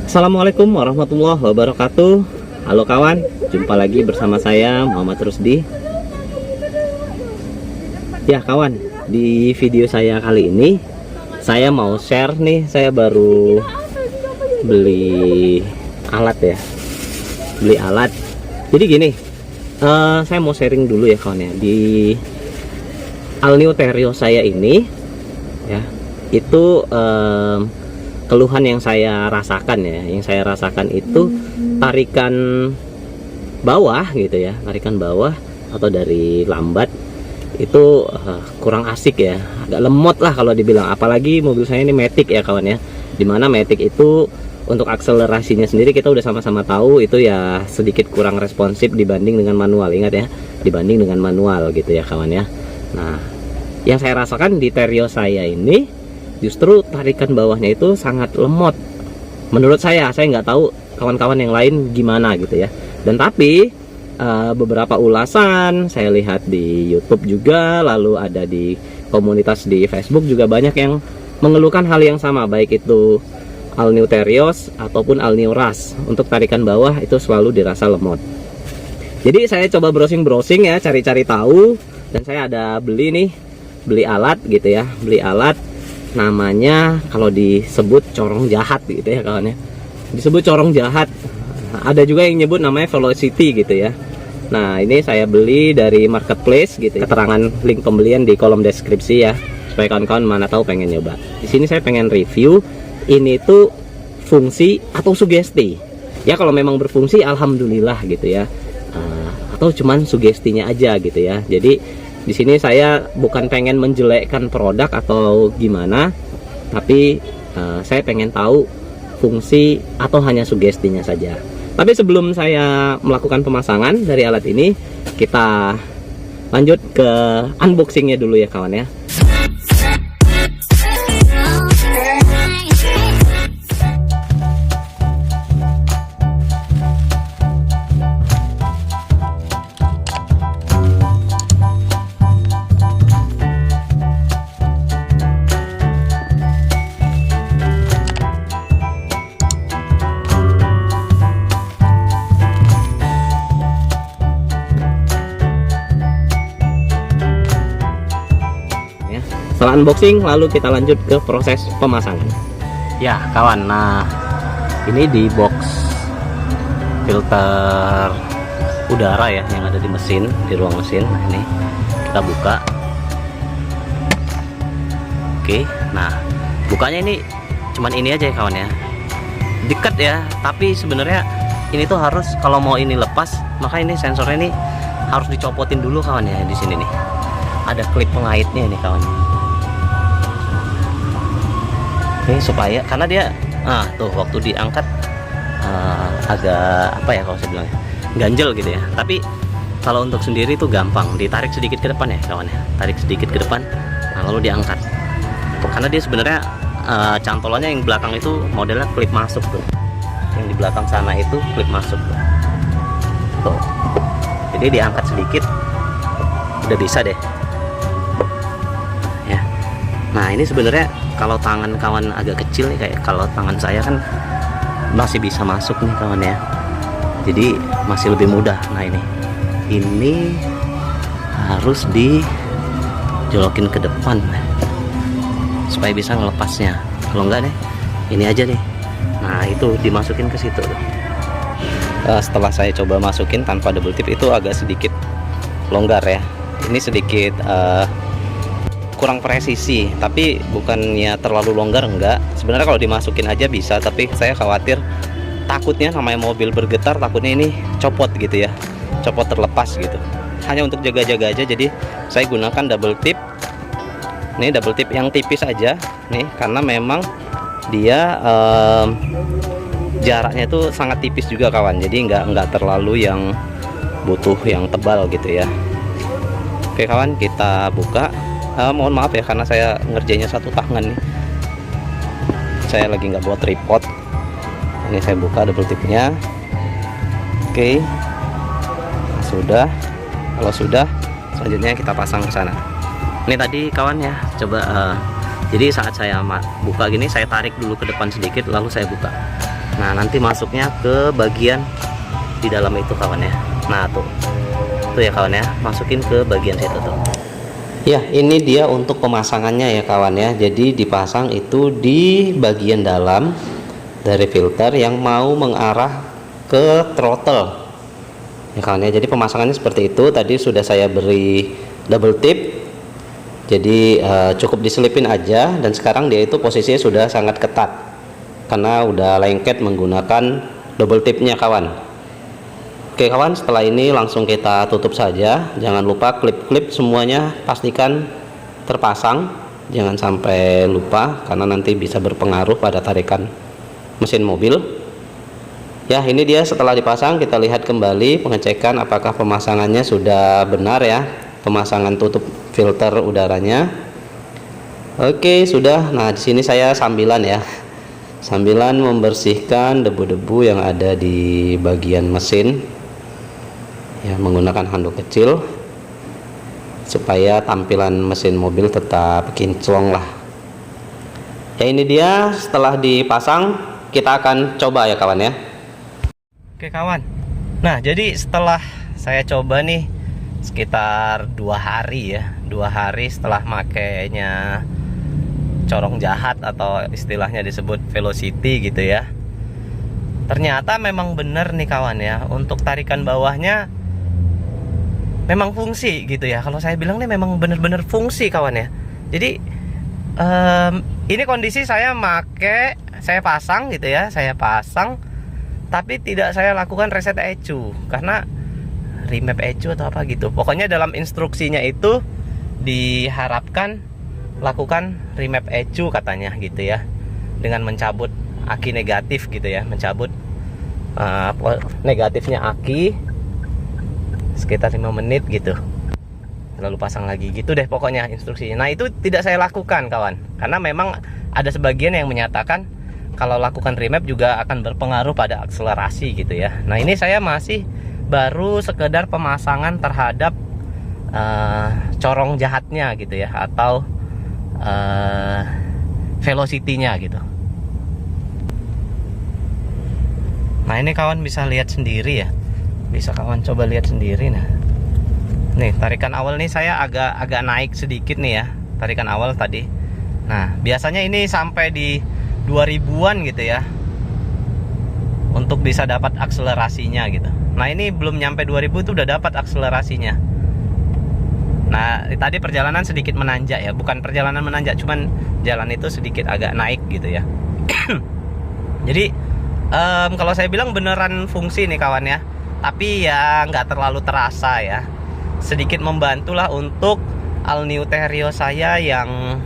Assalamualaikum warahmatullahi wabarakatuh. Halo kawan, jumpa lagi bersama saya Muhammad Rusdi. Ya kawan, di video saya kali ini saya mau share nih, saya baru beli alat ya. Jadi gini, saya mau sharing dulu ya kawan ya. Di Alneo Terios saya ini ya, itu keluhan yang saya rasakan ya, itu tarikan bawah gitu ya, tarikan bawah atau dari lambat itu kurang asik ya, agak lemot lah kalau dibilang. Apalagi mobil saya ini Matic ya kawan ya, dimana Matic itu untuk akselerasinya sendiri kita udah sama-sama tahu itu ya sedikit kurang responsif dibanding dengan manual. Ingat ya, dibanding dengan manual gitu ya kawan ya. Nah, yang saya rasakan di Terios saya ini justru tarikan bawahnya itu sangat lemot menurut saya nggak tahu kawan-kawan yang lain gimana gitu ya. Dan tapi beberapa ulasan saya lihat di YouTube juga, lalu ada di komunitas di Facebook juga banyak yang mengeluhkan hal yang sama, baik itu Alneo Terios ataupun Alneo Rush, untuk tarikan bawah itu selalu dirasa lemot. Jadi saya coba browsing ya, cari-cari tahu, dan saya ada beli alat gitu ya, namanya kalau disebut corong jahat gitu ya kawan ya, disebut corong jahat. Ada juga yang nyebut namanya velocity gitu ya. Nah, ini saya beli dari marketplace gitu ya. Keterangan link pembelian di kolom deskripsi ya, supaya kawan-kawan mana tahu pengen nyoba. Di sini saya pengen review ini tuh fungsi atau sugesti ya. Kalau memang berfungsi alhamdulillah gitu ya, atau cuman sugestinya aja gitu ya. Jadi di sini saya bukan pengen menjelekkan produk atau gimana, tapi saya pengen tahu fungsi atau hanya sugestinya saja. Tapi sebelum saya melakukan pemasangan dari alat ini, kita lanjut ke unboxingnya dulu ya kawan ya. Setelah unboxing, lalu kita lanjut ke proses pemasangan. Ya kawan, nah ini di box filter udara ya yang ada di mesin, di ruang mesin. Nah ini kita buka. Oke, nah bukanya ini cuman ini aja ya kawan ya, dekat ya. Tapi sebenarnya ini tuh harus, kalau mau ini lepas, maka ini sensornya ini harus dicopotin dulu kawan ya. Di sini nih ada klip pengaitnya nih kawan. Oke, supaya karena dia tuh waktu diangkat agak apa ya kalau saya bilang ya, ganjel gitu ya. Tapi kalau untuk sendiri itu gampang, ditarik sedikit ke depan ya kawan ya, tarik sedikit ke depan, nah lalu diangkat. Karena dia sebenarnya cantolannya yang belakang itu modelnya klip masuk tuh, yang di belakang sana itu klip masuk tuh. Jadi diangkat sedikit udah bisa deh ya. Nah ini sebenarnya kalau tangan kawan agak kecil nih, kayak kalau tangan saya kan masih bisa masuk nih kawan ya, jadi masih lebih mudah. Nah ini harus dijolokin ke depan supaya bisa ngelepasnya. Kalau enggak deh, ini aja deh. Nah itu dimasukin ke situ. Setelah saya coba masukin tanpa double tip itu agak sedikit longgar ya. Ini sedikit kurang presisi, tapi bukannya terlalu longgar, enggak. Sebenarnya kalau dimasukin aja bisa, tapi saya khawatir, takutnya namanya mobil bergetar, takutnya ini copot gitu ya, copot terlepas gitu. Hanya untuk jaga-jaga aja, jadi saya gunakan double tip. Ini double tip yang tipis aja nih, karena memang dia jaraknya itu sangat tipis juga kawan, jadi nggak terlalu yang butuh yang tebal gitu ya. Oke kawan, kita buka. Mohon maaf ya karena saya ngerjainnya satu tangan nih, saya lagi nggak bawa tripod. Ini saya buka double tipnya. Oke, sudah. Kalau sudah, selanjutnya kita pasang ke sana. Ini tadi kawan ya, coba jadi saat saya buka gini, saya tarik dulu ke depan sedikit, lalu saya buka. Nah, nanti masuknya ke bagian di dalam itu kawan ya. Nah, tuh ya kawan ya, masukin ke bagian situ tuh. Ya, ini dia untuk pemasangannya ya kawan ya. Jadi dipasang itu di bagian dalam dari filter yang mau mengarah ke throttle ya kawan ya. Jadi pemasangannya seperti itu. Tadi sudah saya beri double tip, jadi cukup diselipin aja, dan sekarang dia itu posisinya sudah sangat ketat karena udah lengket menggunakan double tipnya kawan. Oke kawan, setelah ini langsung kita tutup saja. Jangan lupa klip-klip semuanya pastikan terpasang, jangan sampai lupa karena nanti bisa berpengaruh pada tarikan mesin mobil. Ya, ini dia setelah dipasang. Kita lihat kembali pengecekan apakah pemasangannya sudah benar ya, pemasangan tutup filter udaranya. Oke, sudah. Nah, di sini saya sambilan ya, sambilan membersihkan debu-debu yang ada di bagian mesin ya, menggunakan handuk kecil supaya tampilan mesin mobil tetap kinclong lah ya. Ini dia setelah dipasang, kita akan coba ya kawan ya. Oke kawan, nah jadi setelah saya coba nih sekitar 2 hari ya, 2 hari setelah makainya corong jahat atau istilahnya disebut velocity gitu ya, ternyata memang bener nih kawan ya, untuk tarikan bawahnya memang fungsi gitu ya. Kalau saya bilang nih memang bener-bener fungsi kawan ya. Jadi ini kondisi saya saya pasang gitu ya, saya pasang tapi tidak saya lakukan reset ECU karena remap ECU atau apa gitu. Pokoknya dalam instruksinya itu diharapkan lakukan remap ECU katanya gitu ya, dengan mencabut aki negatif gitu ya, mencabut negatifnya aki sekitar 5 menit gitu, lalu pasang lagi gitu deh pokoknya instruksinya. Nah, itu tidak saya lakukan kawan, karena memang ada sebagian yang menyatakan kalau lakukan remap juga akan berpengaruh pada akselerasi gitu ya. Nah, ini saya masih baru sekedar pemasangan terhadap corong jahatnya gitu ya, atau velocity-nya gitu. Nah, ini kawan bisa lihat sendiri ya, bisa kawan coba lihat sendiri. Nah, nih tarikan awal nih saya agak naik sedikit nih ya, tarikan awal tadi. Nah, biasanya ini sampai di 2000-an gitu ya untuk bisa dapat akselerasinya gitu. Nah, ini belum nyampe 2000 itu udah dapat akselerasinya. Nah, tadi perjalanan sedikit menanjak ya, bukan perjalanan menanjak, cuman jalan itu sedikit agak naik gitu ya. Jadi kalau saya bilang beneran fungsi nih kawan ya, tapi ya nggak terlalu terasa ya, sedikit membantulah untuk All New Terios saya yang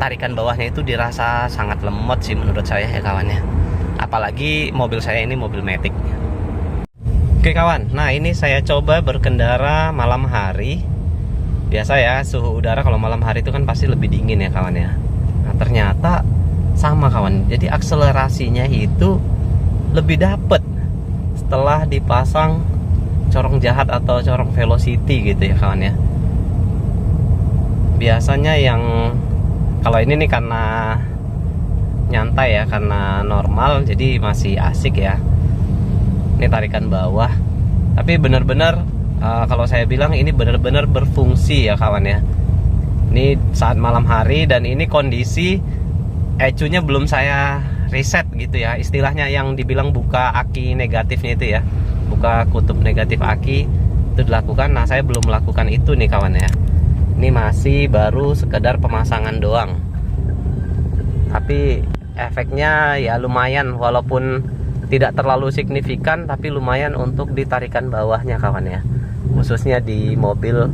tarikan bawahnya itu dirasa sangat lemot sih menurut saya ya kawan ya, apalagi mobil saya ini mobil matic. Oke kawan, nah ini saya coba berkendara malam hari. Biasa ya, suhu udara kalau malam hari itu kan pasti lebih dingin ya kawan ya. Nah, ternyata sama kawan, jadi akselerasinya itu lebih dapet setelah dipasang corong jahat atau corong velocity gitu ya kawan ya. Biasanya yang kalau ini nih karena nyantai ya, karena normal jadi masih asik ya, ini tarikan bawah. Tapi bener-bener kalau saya bilang ini benar-benar berfungsi ya kawan ya. Ini saat malam hari dan ini kondisi ECU-nya belum saya reset gitu ya, istilahnya yang dibilang buka aki negatifnya itu ya, buka kutub negatif aki itu dilakukan. Nah, saya belum melakukan itu nih kawan ya. Ini masih baru sekedar pemasangan doang, tapi efeknya ya lumayan, walaupun tidak terlalu signifikan tapi lumayan untuk ditarikan bawahnya kawan ya, khususnya di mobil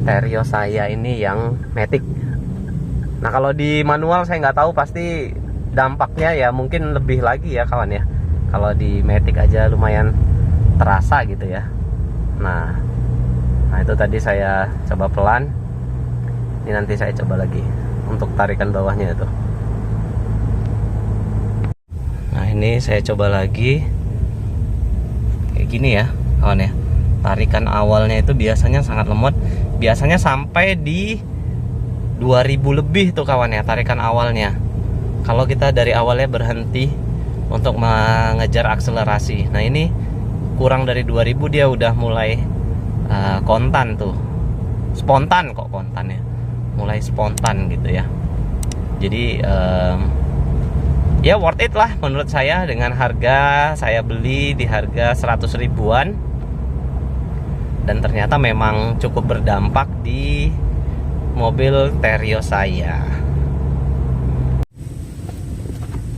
Terios saya ini yang matic. Nah, kalau di manual saya nggak tahu, pasti dampaknya ya mungkin lebih lagi ya kawan ya. Kalau di matic aja lumayan terasa gitu ya. Nah itu tadi saya coba pelan. Ini nanti saya coba lagi untuk tarikan bawahnya itu. Nah, ini saya coba lagi kayak gini ya kawan ya. Tarikan awalnya itu biasanya sangat lemot, biasanya sampai di 2000 lebih tuh kawan ya tarikan awalnya. Kalau kita dari awalnya berhenti untuk mengejar akselerasi. Nah ini kurang dari 2000 dia udah mulai kontan tuh, spontan kok kontan ya, mulai spontan gitu ya. Jadi ya worth it lah menurut saya, dengan harga saya beli di harga 100 ribuan, dan ternyata memang cukup berdampak di mobil Terios saya.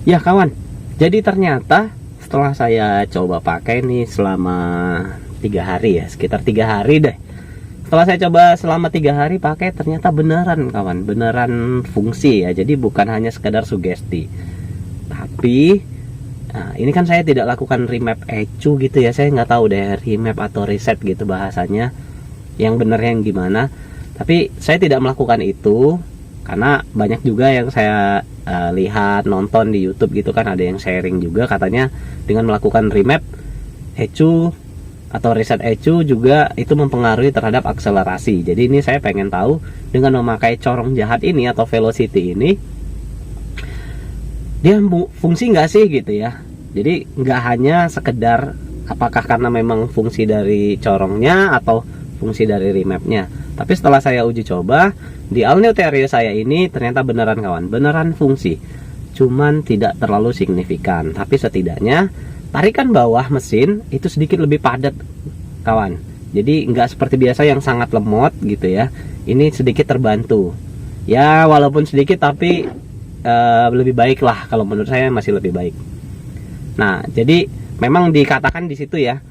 Ya kawan, jadi ternyata setelah saya coba pakai nih selama 3 hari ya, sekitar 3 hari deh. Setelah saya coba selama 3 hari pakai, ternyata beneran kawan, beneran fungsi ya. Jadi bukan hanya sekedar sugesti. Tapi nah, ini kan saya tidak lakukan remap ECU gitu ya. Saya nggak tahu deh remap atau reset gitu bahasanya, yang benernya yang gimana. Tapi saya tidak melakukan itu karena banyak juga yang saya lihat, nonton di YouTube gitu kan, ada yang sharing juga katanya dengan melakukan remap ECU atau reset ECU juga itu mempengaruhi terhadap akselerasi. Jadi ini saya pengen tahu, dengan memakai corong jahat ini atau velocity ini, dia fungsi nggak sih gitu ya. Jadi nggak hanya sekedar apakah karena memang fungsi dari corongnya atau fungsi dari remapnya. Tapi setelah saya uji coba di All New Terios saya ini, ternyata beneran kawan, beneran fungsi. Cuman tidak terlalu signifikan, tapi setidaknya tarikan bawah mesin itu sedikit lebih padat kawan. Jadi nggak seperti biasa yang sangat lemot gitu ya. Ini sedikit terbantu. Ya walaupun sedikit tapi lebih baik lah, kalau menurut saya masih lebih baik. Nah jadi memang dikatakan di situ ya.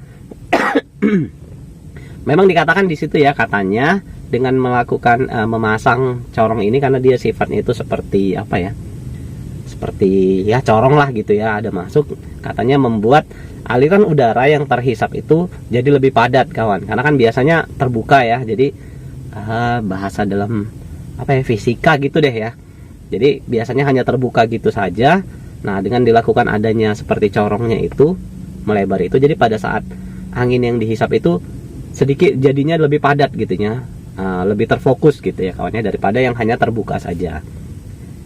Memang dikatakan di situ ya, katanya dengan melakukan memasang corong ini, karena dia sifatnya itu seperti apa ya, seperti ya corong lah gitu ya, ada masuk, katanya membuat aliran udara yang terhisap itu jadi lebih padat kawan. Karena kan biasanya terbuka ya, jadi bahasa dalam apa ya, fisika gitu deh ya. Jadi biasanya hanya terbuka gitu saja. Nah dengan dilakukan adanya seperti corongnya itu, melebar itu, jadi pada saat angin yang dihisap itu sedikit jadinya lebih padat gitu ya, lebih terfokus gitu ya kawannya, daripada yang hanya terbuka saja.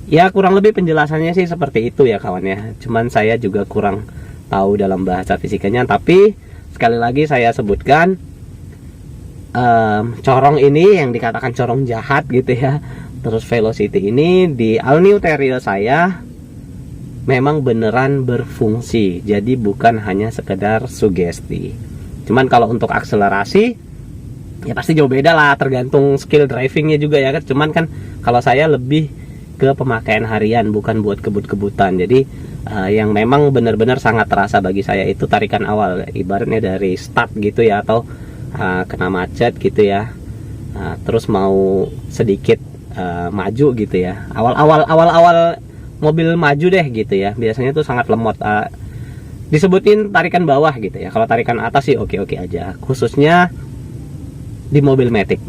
Ya kurang lebih penjelasannya sih seperti itu ya kawan ya. Cuman saya juga kurang tahu dalam bahasa fisikanya. Tapi sekali lagi saya sebutkan, corong ini yang dikatakan corong jahat gitu ya, terus velocity ini di All New Terios saya memang beneran berfungsi. Jadi bukan hanya sekedar sugesti. Cuman kalau untuk akselerasi ya pasti jauh beda lah, tergantung skill drivingnya juga ya kan. Cuman kan kalau saya lebih ke pemakaian harian, bukan buat kebut-kebutan. Jadi yang memang benar-benar sangat terasa bagi saya itu tarikan awal, ibaratnya dari start gitu ya, atau kena macet gitu ya, terus mau sedikit maju gitu ya, awal-awal mobil maju deh gitu ya, biasanya tuh sangat lemot, disebutin tarikan bawah gitu ya. Kalau tarikan atas sih oke-oke aja, khususnya di mobil Matic.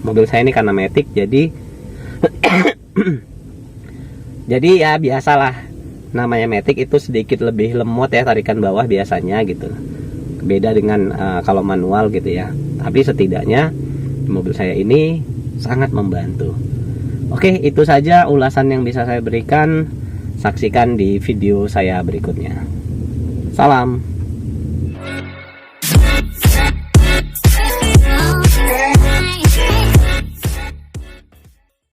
Mobil saya ini karena Matic, jadi jadi ya biasalah, namanya Matic itu sedikit lebih lemot ya tarikan bawah biasanya gitu. Beda dengan kalau manual gitu ya. Tapi setidaknya mobil saya ini sangat membantu. Oke, itu saja ulasan yang bisa saya berikan. Saksikan di video saya berikutnya. Salam.